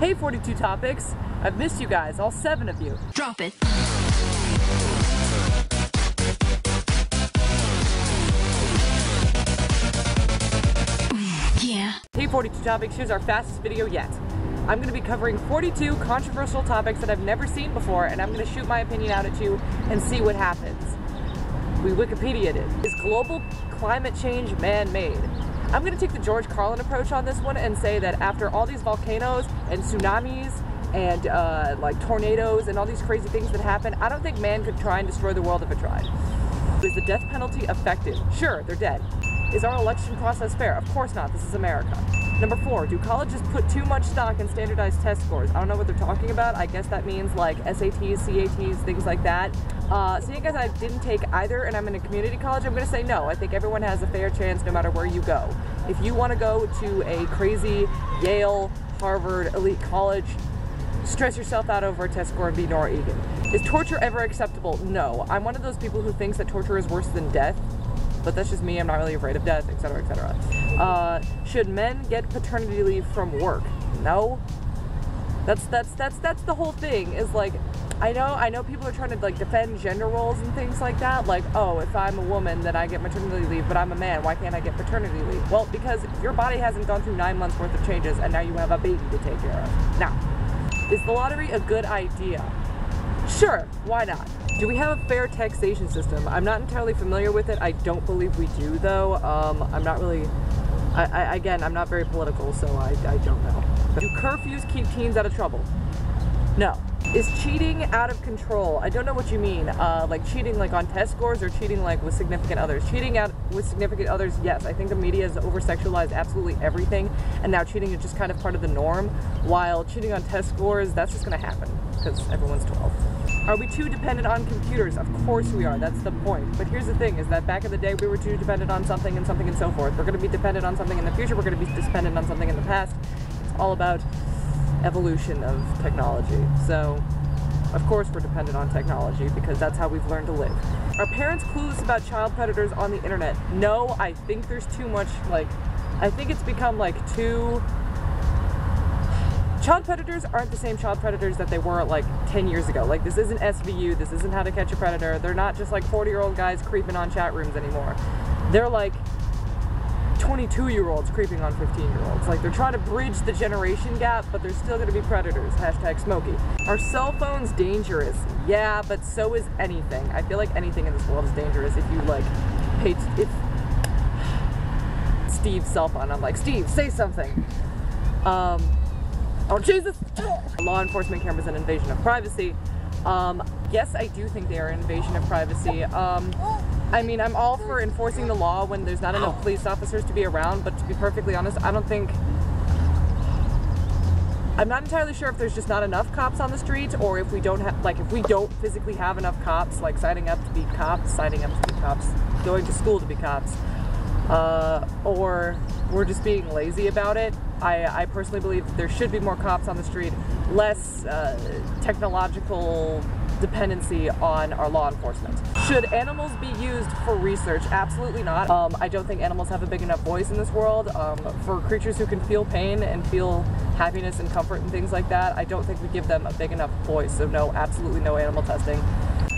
Hey 42 Topics, I've missed you guys, all 7 of you. Drop it. Yeah. Hey 42 Topics, here's our fastest video yet. I'm going to be covering 42 controversial topics that I've never seen before, and I'm going to shoot my opinion out at you and see what happens. We Wikipedia'd it. Is global climate change man-made? I'm going to take the George Carlin approach on this one and say that after all these volcanoes and tsunamis and like tornadoes and all these crazy things that happen, I don't think man could try and destroy the world if it tried. Is the death penalty effective? Sure, they're dead. Is our election process fair? Of course not, this is America. Number 4, do colleges put too much stock in standardized test scores? I don't know what they're talking about. I guess that means like SATs, CATs, things like that. Seeing as I didn't take either and I'm in a community college, I'm going to say no. I think everyone has a fair chance no matter where you go. If you want to go to a crazy Yale, Harvard, elite college, stress yourself out over a test score and be Nora Egan. Is torture ever acceptable? No. I'm one of those people who thinks that torture is worse than death. But that's just me, I'm not really afraid of death, etc., etc. Should men get paternity leave from work? No. That's the whole thing, is like, I know people are trying to like defend gender roles and things like that, like, oh, if I'm a woman, then I get maternity leave, but I'm a man, why can't I get paternity leave? Well, because your body hasn't gone through 9 months worth of changes, and now you have a baby to take care of. Now, is the lottery a good idea? Sure, why not? Do we have a fair taxation system? I'm not entirely familiar with it. I don't believe we do, though. I'm not really... again, I'm not very political, so I don't know. Do curfews keep teens out of trouble? No. Is cheating out of control? I don't know what you mean. Like cheating like on test scores or cheating like with significant others? Cheating out with significant others, yes. I think the media has over-sexualized absolutely everything, and now cheating is just kind of part of the norm, while cheating on test scores, that's just gonna happen, because everyone's 12. Are we too dependent on computers? Of course we are, that's the point. But here's the thing, is that back in the day we were too dependent on something and so forth. We're gonna be dependent on something in the future, we're gonna be dependent on something in the past. It's all about evolution of technology. So, of course we're dependent on technology because that's how we've learned to live. Are parents clueless about child predators on the internet? No, I think there's too much, like, I think it's become like too... Child predators aren't the same child predators that they were like 10 years ago. Like, this isn't SVU, this isn't How to Catch a Predator. They're not just like 40-year-old guys creeping on chat rooms anymore. They're like 22-year-olds creeping on 15-year-olds. Like, they're trying to bridge the generation gap, but they're still gonna be predators. Hashtag Smokey. Are cell phones dangerous? Yeah, but so is anything. I feel like anything in this world is dangerous if you like if Steve's cell phone, I'm like, Steve, say something. Oh Jesus! Law enforcement cameras an invasion of privacy. Yes, I do think they are an invasion of privacy. I mean, I'm all for enforcing the law when there's not enough police officers to be around, but to be perfectly honest, I'm not entirely sure if there's just not enough cops on the street, or if we don't have, like, if we don't physically have enough cops, like signing up to be cops, going to school to be cops, or we're just being lazy about it. I personally believe there should be more cops on the street, less technological dependency on our law enforcement. Should animals be used for research? Absolutely not. I don't think animals have a big enough voice in this world. For creatures who can feel pain and feel happiness and comfort and things like that, I don't think we give them a big enough voice, so no, absolutely no animal testing.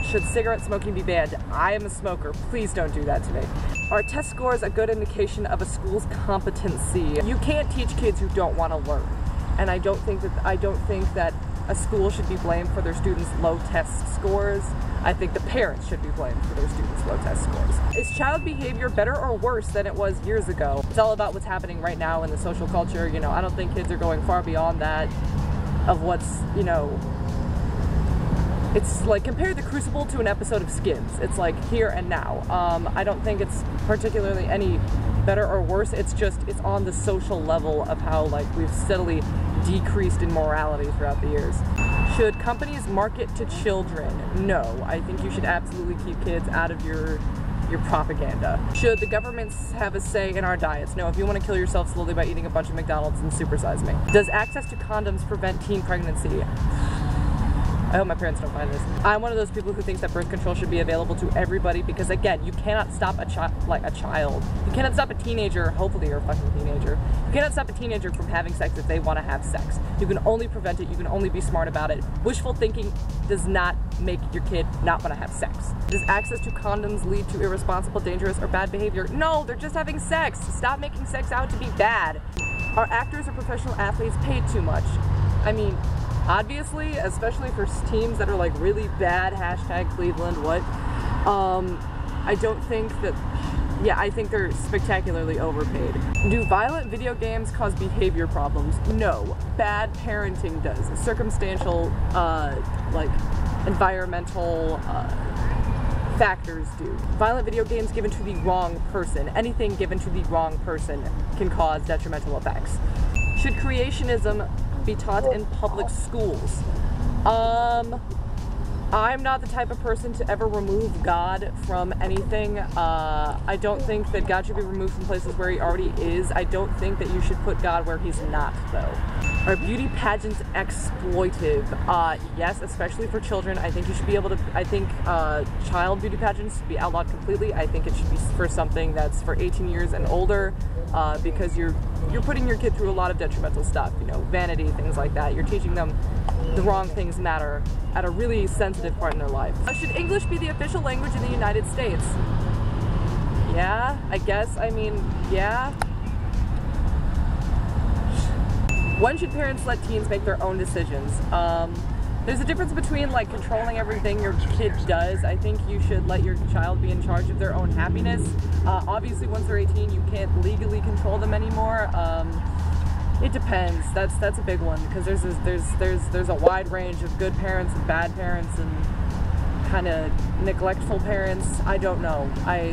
Should cigarette smoking be banned? I am a smoker. Please don't do that to me. Are test scores a good indication of a school's competency? You can't teach kids who don't want to learn. And I don't think that a school should be blamed for their students' low test scores. I think the parents should be blamed for their students' low test scores. Is child behavior better or worse than it was years ago? It's all about what's happening right now in the social culture. You know, I don't think kids are going far beyond that of what's, you know, it's like, compare The Crucible to an episode of Skins. It's like here and now. I don't think it's particularly any better or worse. It's just, it's on the social level of how like we've steadily decreased in morality throughout the years. Should companies market to children? No. I think you should absolutely keep kids out of your propaganda. Should the governments have a say in our diets? No. If you want to kill yourself slowly by eating a bunch of McDonald's, then supersize me. Does access to condoms prevent teen pregnancy? I hope my parents don't find this. I'm one of those people who thinks that birth control should be available to everybody because, again, you cannot stop a child. You cannot stop a teenager, hopefully you're a fucking teenager. You cannot stop a teenager from having sex if they want to have sex. You can only prevent it. You can only be smart about it. Wishful thinking does not make your kid not want to have sex. Does access to condoms lead to irresponsible, dangerous, or bad behavior? No, they're just having sex. Stop making sex out to be bad. Are actors or professional athletes paid too much? I mean, obviously, especially for teams that are like really bad, hashtag Cleveland, what? I don't think that, yeah, I think they're spectacularly overpaid. Do violent video games cause behavior problems? No. Bad parenting does. Circumstantial, like, environmental, factors do. Violent video games given to the wrong person, anything given to the wrong person can cause detrimental effects. Should creationism be taught in public schools? I'm not the type of person to ever remove God from anything. I don't think that God should be removed from places where he already is. I don't think that you should put God where he's not, though. Are beauty pageants exploitive? Yes, especially for children. I think you should be able to, I think child beauty pageants should be outlawed completely. I think it should be for something that's for 18 years and older, because you're putting your kid through a lot of detrimental stuff, you know, vanity, things like that. You're teaching them the wrong things matter at a really sensitive part in their life. Should English be the official language in the United States? Yeah, I guess, I mean, yeah. When should parents let teens make their own decisions? There's a difference between like controlling everything your kid does. I think you should let your child be in charge of their own happiness. Obviously, once they're 18, you can't legally control them anymore. It depends. That's a big one because there's a wide range of good parents and bad parents and kind of neglectful parents. I don't know.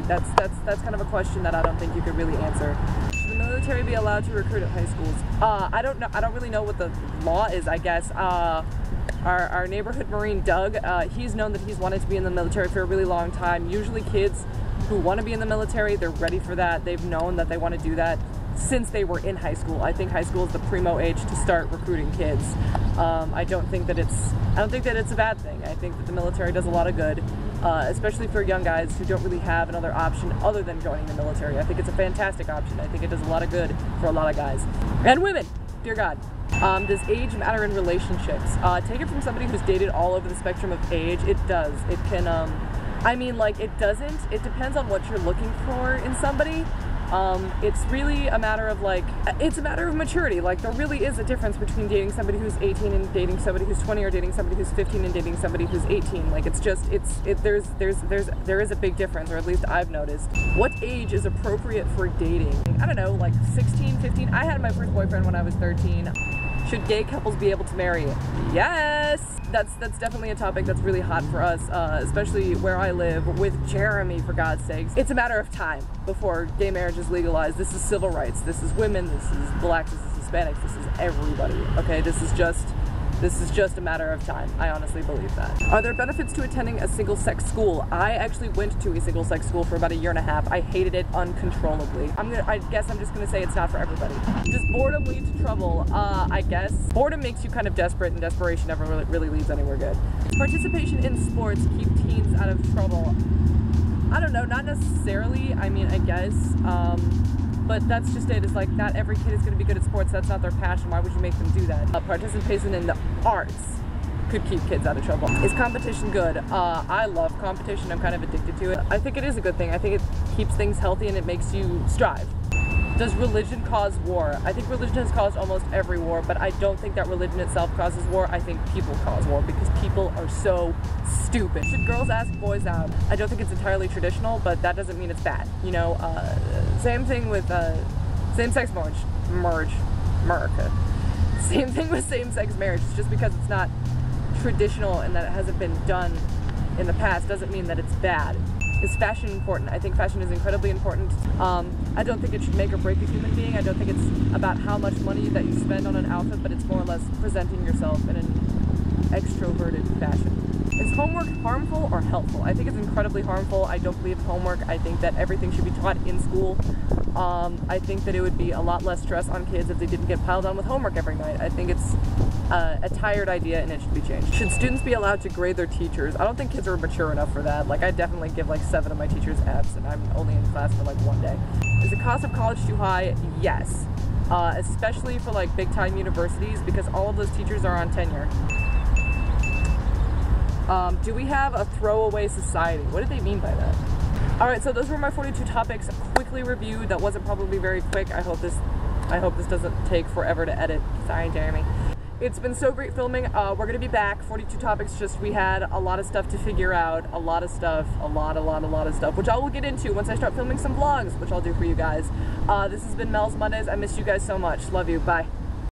That's kind of a question that I don't think you could really answer. Should the military be allowed to recruit at high schools? I don't know. I don't really know what the law is, I guess. Our neighborhood Marine, Doug, he's known that he's wanted to be in the military for a really long time. Usually kids who want to be in the military, they're ready for that. They've known that they want to do that since they were in high school. I think high school is the primo age to start recruiting kids. I don't think that it's a bad thing. I think that the military does a lot of good, especially for young guys who don't really have another option other than joining the military. I think it's a fantastic option. I think it does a lot of good for a lot of guys. And women, dear God. Does age matter in relationships? Take it from somebody who's dated all over the spectrum of age. It does. It can, I mean, like, it doesn't. It depends on what you're looking for in somebody. It's really a matter of, like, it's a matter of maturity. Like, there really is a difference between dating somebody who's 18 and dating somebody who's 20, or dating somebody who's 15 and dating somebody who's 18. Like, it's just, there is a big difference, or at least I've noticed. What age is appropriate for dating? I don't know, like 16, 15. I had my first boyfriend when I was 13. Should gay couples be able to marry? Yes! That's definitely a topic that's really hot for us, especially where I live with Jeremy, for God's sakes. It's a matter of time before gay marriage is legalized. This is civil rights. This is women. This is blacks. This is Hispanics. This is everybody, okay? This is just a matter of time. I honestly believe that. Are there benefits to attending a single-sex school? I actually went to a single-sex school for about a year and a half. I hated it uncontrollably. I guess I'm just gonna say it's not for everybody. Does boredom lead to trouble? I guess. Boredom makes you kind of desperate, and desperation never really leads anywhere good. Participation in sports keep teens out of trouble? I don't know, not necessarily. I mean, I guess. But that's just it. It's like, not every kid is going to be good at sports. That's not their passion. Why would you make them do that? Participation in the arts could keep kids out of trouble. Is competition good? I love competition. I'm kind of addicted to it. I think it is a good thing. I think it keeps things healthy and it makes you strive. Does religion cause war? I think religion has caused almost every war, but I don't think that religion itself causes war. I think people cause war because people are so stupid. Should girls ask boys out? I don't think it's entirely traditional, but that doesn't mean it's bad. You know, same thing with same-sex marriage. Same thing with same-sex marriage. It's just because it's not traditional and that it hasn't been done in the past doesn't mean that it's bad. Is fashion important? I think fashion is incredibly important. I don't think it should make or break a human being. I don't think it's about how much money that you spend on an outfit, but it's more or less presenting yourself in an extroverted fashion. Is homework harmful or helpful? I think it's incredibly harmful. I don't believe in homework. I think that everything should be taught in school. I think that it would be a lot less stress on kids if they didn't get piled on with homework every night. I think it's a tired idea and it should be changed. Should students be allowed to grade their teachers? I don't think kids are mature enough for that. Like, I definitely give like 7 of my teachers Fs and I'm only in class for like 1 day. Is the cost of college too high? Yes. Especially for like big time universities, because all of those teachers are on tenure. Do we have a throwaway society? What did they mean by that? Alright, so those were my 42 topics quickly reviewed. That wasn't probably very quick. I hope this doesn't take forever to edit. Sorry, Jeremy. It's been so great filming. We're gonna be back. 42 topics, just we had a lot of stuff to figure out. A lot of stuff, a lot of stuff, which I will get into once I start filming some vlogs, which I'll do for you guys. This has been Mel's Mondays. I miss you guys so much. Love you. Bye.